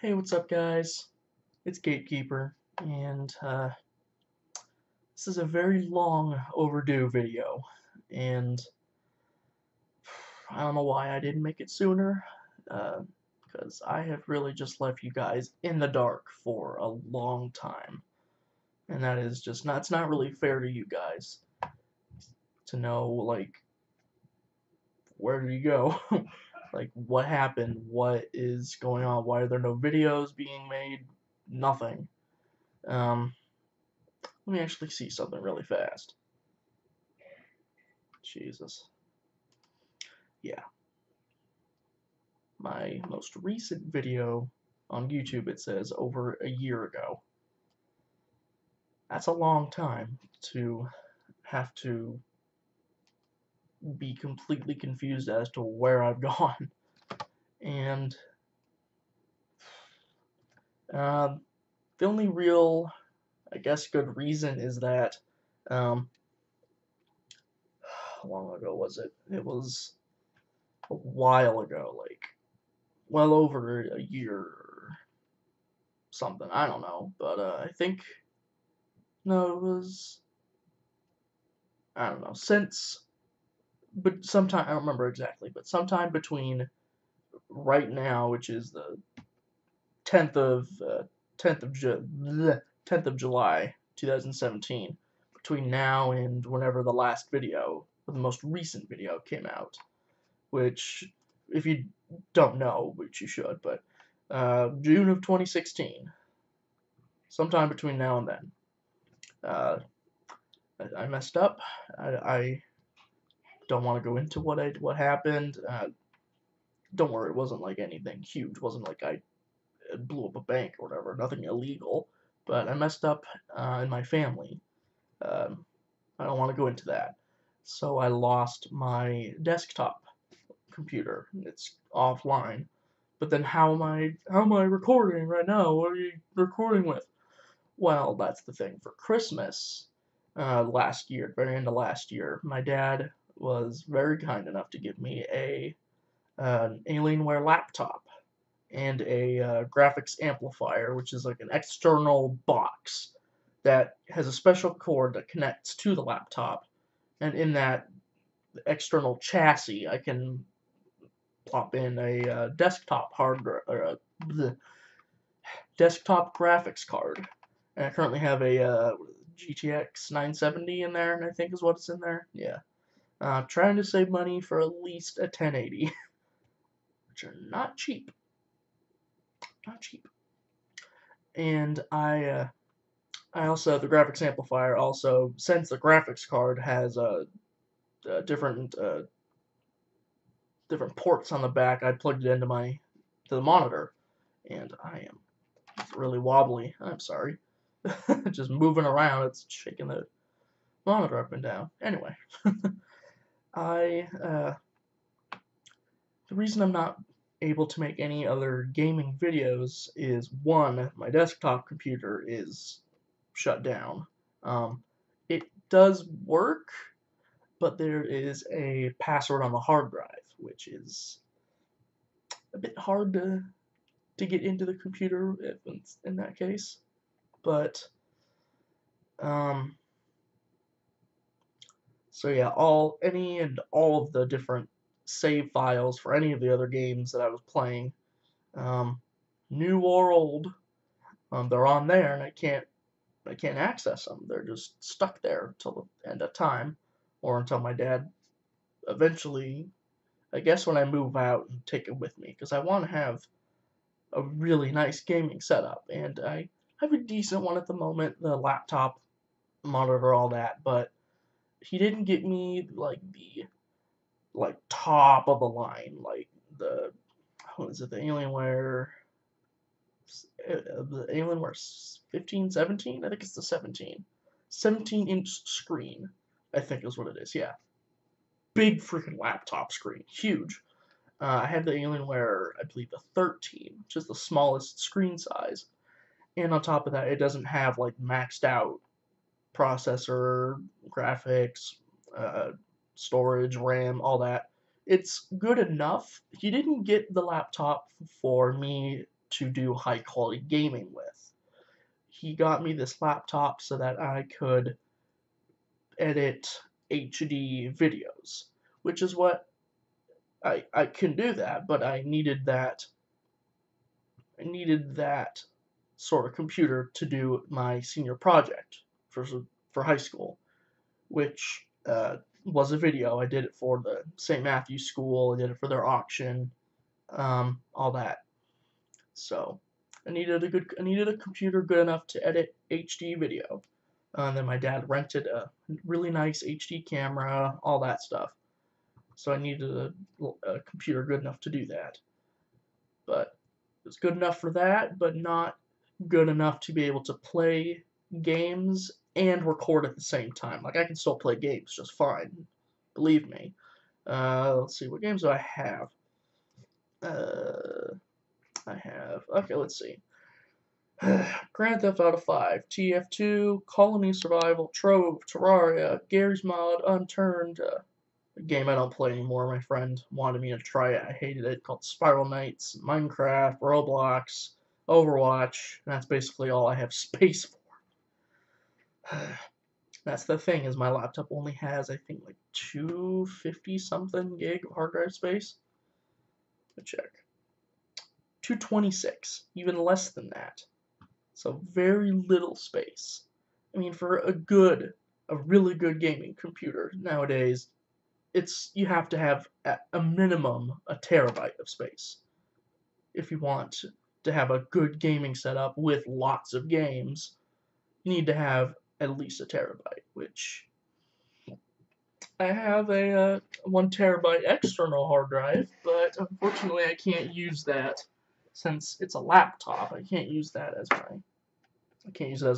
Hey, what's up, guys? It's Gatekeeper, and this is a very long overdue video, and I don't know why I didn't make it sooner, because I have really just left you guys in the dark for a long time, and that is just not, it's not really fair to you guys to know, like, where did you go? Like, what happened? What is going on? Why are there no videos being made? Nothing. Um, Let me actually see something really fast. Jesus. Yeah. My most recent video on YouTube, it says over a year ago. That's a long time to have to be completely confused as to where I've gone. And uh, the only real, I guess, good reason is that, how long ago was it? It was a while ago, like, well over a year or something. I don't know, but I think, no, it was, I don't know, but sometime, I don't remember exactly, but sometime between right now, which is the 10th of, 10th of, 10th of July, 2017, between now and whenever the last video, the most recent video came out, which, if you don't know, which you should, but June of 2016, sometime between now and then. Uh, I messed up. I don't want to go into what happened. Don't worry, it wasn't like anything huge. It wasn't like I blew up a bank or whatever. Nothing illegal. But I messed up in my family. Um, I don't want to go into that. So I lost my desktop computer. It's offline. But then how am I recording right now? What are you recording with? Well, that's the thing. For Christmas last year, very end of last year, my dad was very kind enough to give me an Alienware laptop and a graphics amplifier, which is like an external box that has a special cord that connects to the laptop, and in that external chassis, I can plop in a desktop desktop graphics card. And I currently have a GTX 970 in there, and I think is what's in there. Yeah. Trying to save money for at least a 1080, which are not cheap. Not cheap. And I also have the graphics amplifier. Also, since the graphics card has different different ports on the back, I plugged it into the monitor, and I am really wobbly. I'm sorry, just moving around. It's shaking the monitor up and down. Anyway, I the reason I'm not able to make any other gaming videos is, one, my desktop computer is shut down. It does work, but there is a password on the hard drive, which is a bit hard to get into the computer if it's in that case. But so yeah, any and all of the different save files for any of the other games that I was playing, new or old, they're on there, and I can't access them. They're just stuck there till the end of time, or until my dad eventually, I guess, when I move out and take it with me, because I want to have a really nice gaming setup, and I have a decent one at the moment, the laptop, monitor, all that, but he didn't get me like the top of the line, like the, what is it, the Alienware 15, 17? I think it's the 17. 17-inch screen, I think is what it is, yeah. Big freaking laptop screen, huge. I had the Alienware, I believe, the 13, which is the smallest screen size. And on top of that, it doesn't have like maxed out processor, graphics, storage, RAM, all that. It's good enough. He didn't get the laptop for me to do high quality gaming with. He got me this laptop so that I could edit HD videos, which is what I can do that, but I needed that sort of computer to do my senior project for high school, which was a video. I did it for the St. Matthew's School. I did it for their auction, all that. So I needed a computer good enough to edit HD video. And then my dad rented a really nice HD camera, all that stuff. So I needed a computer good enough to do that. But it was good enough for that, but not good enough to be able to play games and record at the same time. Like, I can still play games just fine, believe me. Let's see, what games do I have? Okay, let's see. Grand Theft Auto 5, TF2, Colony Survival, Trove, Terraria, Gary's Mod, Unturned, a game I don't play anymore. My friend wanted me to try it. I hated it. Called Spiral Knights, Minecraft, Roblox, Overwatch. And that's basically all I have space for. That's the thing, is my laptop only has, I think, like 250 something gig hard drive space. Let's check. 226, even less than that. So very little space. I mean, for a really good gaming computer nowadays, you have to have at a minimum a terabyte of space if you want to have a good gaming setup with lots of games. You need to have at least a terabyte, which I have a 1 terabyte external hard drive, but unfortunately I can't use that since it's a laptop. I can't use that as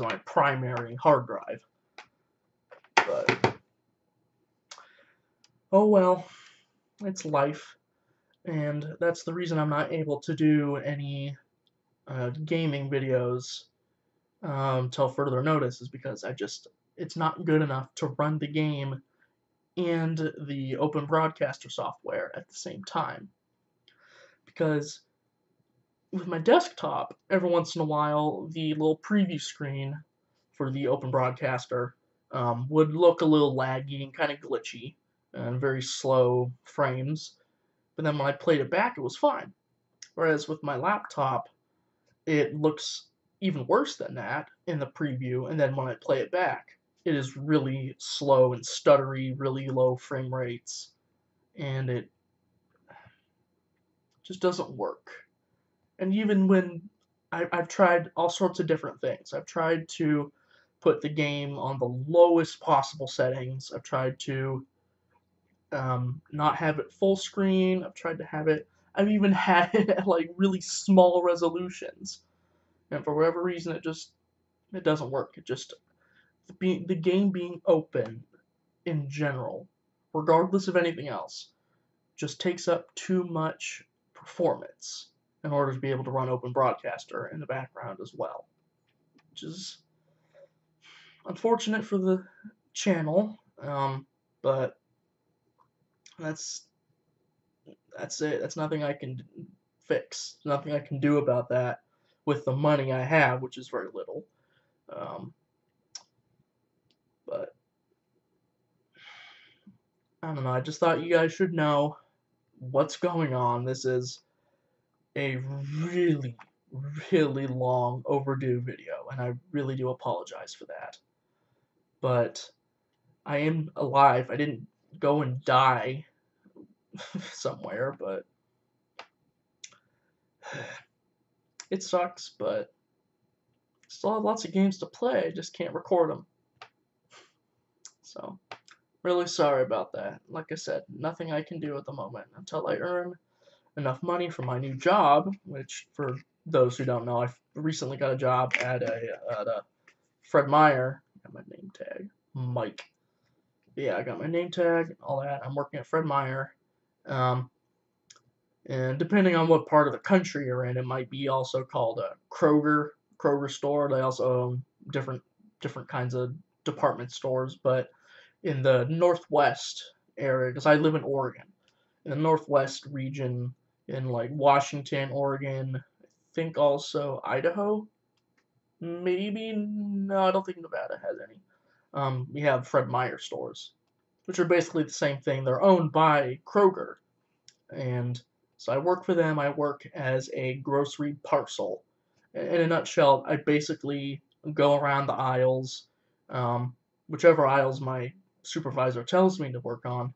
my primary hard drive. But oh well, it's life, and that's the reason I'm not able to do any gaming videos till further notice, is because it's not good enough to run the game and the Open Broadcaster software at the same time. Because with my desktop, every once in a while, the little preview screen for the Open Broadcaster would look a little laggy and kind of glitchy and very slow frames. But then when I played it back, it was fine. Whereas with my laptop, it looks even worse than that in the preview, and then when I play it back, it is really slow and stuttery, really low frame rates, and it just doesn't work. And even when I've tried all sorts of different things. I've tried to put the game on the lowest possible settings. I've tried to not have it full screen. I've even had it at like really small resolutions. And for whatever reason, it doesn't work. The game being open in general, regardless of anything else, just takes up too much performance in order to be able to run Open Broadcaster in the background as well, which is unfortunate for the channel, but that's it. That's nothing I can fix. Nothing I can do about that with the money I have, which is very little. But I don't know. I just thought you guys should know what's going on. This is a really, really long overdue video, and I really do apologize for that. But I am alive. I didn't go and die somewhere, but it sucks, but still have lots of games to play. I just can't record them. So, really sorry about that. Like I said, nothing I can do at the moment until I earn enough money for my new job, which, for those who don't know, I recently got a job at a Fred Meyer. I got my name tag, Mike. Yeah, I got my name tag, all that. I'm working at Fred Meyer. And depending on what part of the country you're in, it might be also called a Kroger store. They also own different kinds of department stores. But in the Northwest area, because I live in Oregon, in the Northwest region, in like Washington, Oregon, I think also Idaho. Maybe, no, I don't think Nevada has any. We have Fred Meyer stores, which are basically the same thing. They're owned by Kroger. And so I work for them. I work as a grocery parcel. In a nutshell, I basically go around the aisles, whichever aisles my supervisor tells me to work on.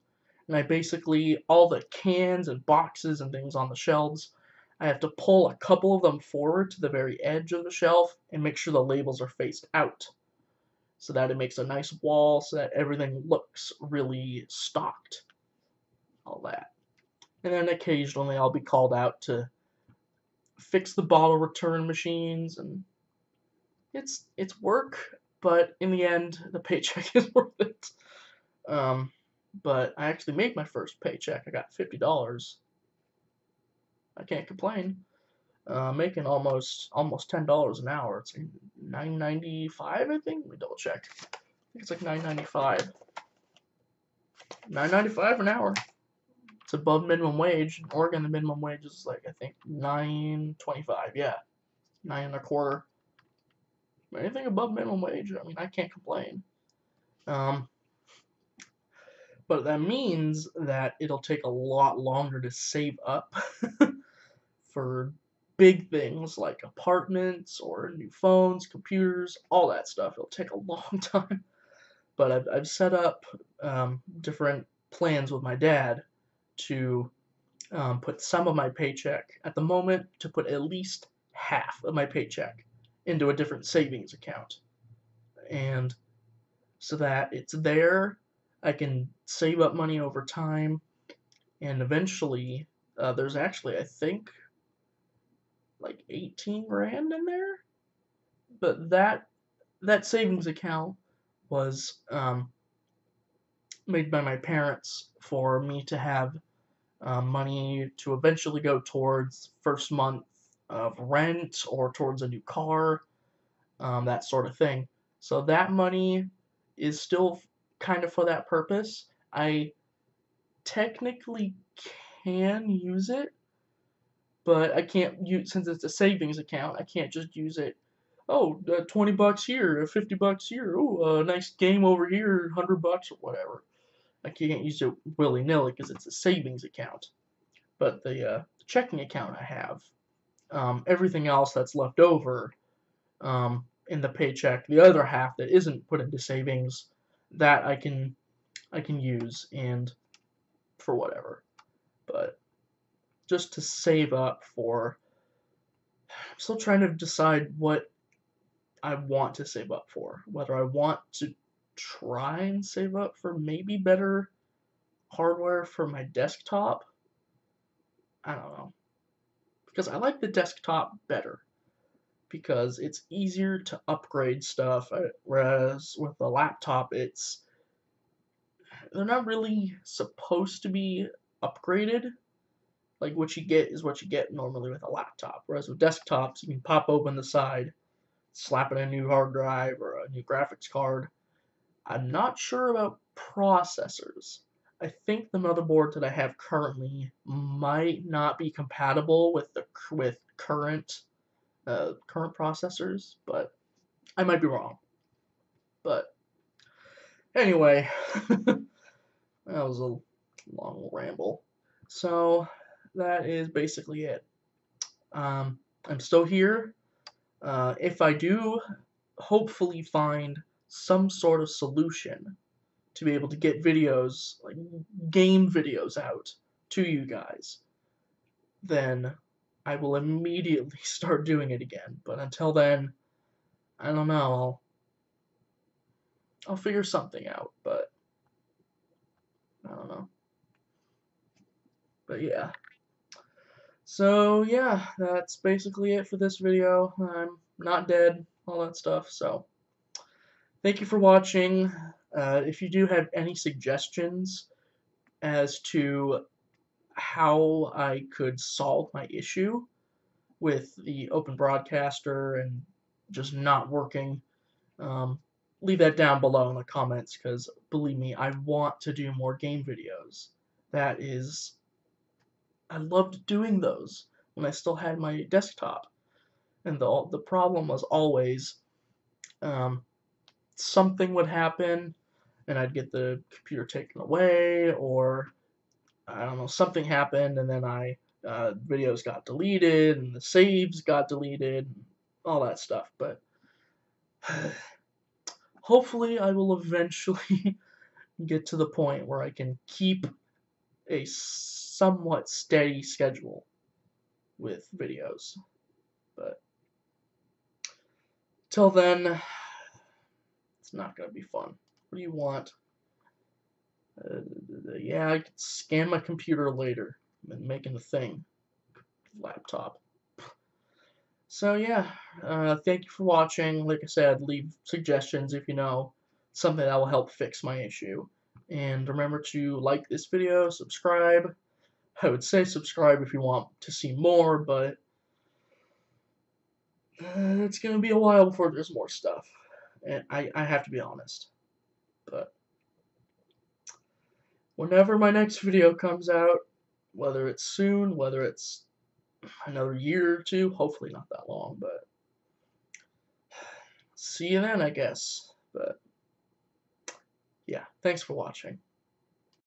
And I basically, all the cans and boxes and things on the shelves, I have to pull a couple of them forward to the very edge of the shelf and make sure the labels are faced out so that it makes a nice wall so that everything looks really stocked. All that. And then occasionally I'll be called out to fix the bottle return machines, and it's work, but in the end the paycheck is worth it. Um, but I actually made my first paycheck. I got $50. I can't complain. Making almost $10 an hour. It's $9.95, I think. Let me double check. I think it's like $9.95. $9.95 an hour. It's above minimum wage. In Oregon, the minimum wage is like, I think, $9.25. Yeah, 9.25. Anything above minimum wage, I mean, I can't complain. But that means that it'll take a lot longer to save up for big things like apartments or new phones, computers, all that stuff. It'll take a long time. But I've set up different plans with my dad to put some of my paycheck, at the moment, to put at least half of my paycheck into a different savings account. And so that it's there, I can save up money over time, and eventually, there's actually, I think, like 18 grand in there. But that savings account was made by my parents for me to have money to eventually go towards first month of rent or towards a new car, that sort of thing. So that money is still kind of for that purpose. I technically can use it, but I can't use, since it's a savings account, I can't just use it. Oh, $20 here, $50 here. Oh, a nice game over here, $100 or whatever. I can't use it willy nilly because it's a savings account. But the checking account I have, everything else that's left over in the paycheck, the other half that isn't put into savings, that I can use and for whatever. But just to save up for, I'm still trying to decide what I want to save up for. Whether I want to try and save up for maybe better hardware for my desktop. I don't know. Because I like the desktop better. Because it's easier to upgrade stuff. Whereas with the laptop, they're not really supposed to be upgraded. Like, what you get is what you get normally with a laptop. Whereas with desktops, you can pop open the side, slap in a new hard drive or a new graphics card. I'm not sure about processors. I think the motherboard that I have currently might not be compatible with current processors, but I might be wrong. But anyway, that was a long ramble. So that is basically it. I'm still here. If I do hopefully find some sort of solution to be able to get videos, like game videos, out to you guys, then I will immediately start doing it again. But until then, I don't know. I'll figure something out, but I don't know. But yeah. So yeah, that's basically it for this video. I'm not dead, all that stuff. So thank you for watching. If you do have any suggestions as to how I could solve my issue with the Open Broadcaster and just not working, leave that down below in the comments, because believe me, I want to do more game videos. I loved doing those when I still had my desktop. and the problem was always something would happen, and I'd get the computer taken away, or I don't know, something happened, and then videos got deleted, and the saves got deleted, and all that stuff. But hopefully, I will eventually get to the point where I can keep a somewhat steady schedule with videos. But till then, it's not gonna be fun. What do you want? Yeah, I could scan my computer later and making a thing. Laptop. So yeah, thank you for watching. Like I said, leave suggestions if you know something that will help fix my issue. And remember to like this video, subscribe. I would say subscribe if you want to see more, but it's going to be a while before there's more stuff. And I have to be honest. But whenever my next video comes out, whether it's soon, whether it's another year or two, hopefully not that long, but see you then, I guess. But yeah, thanks for watching.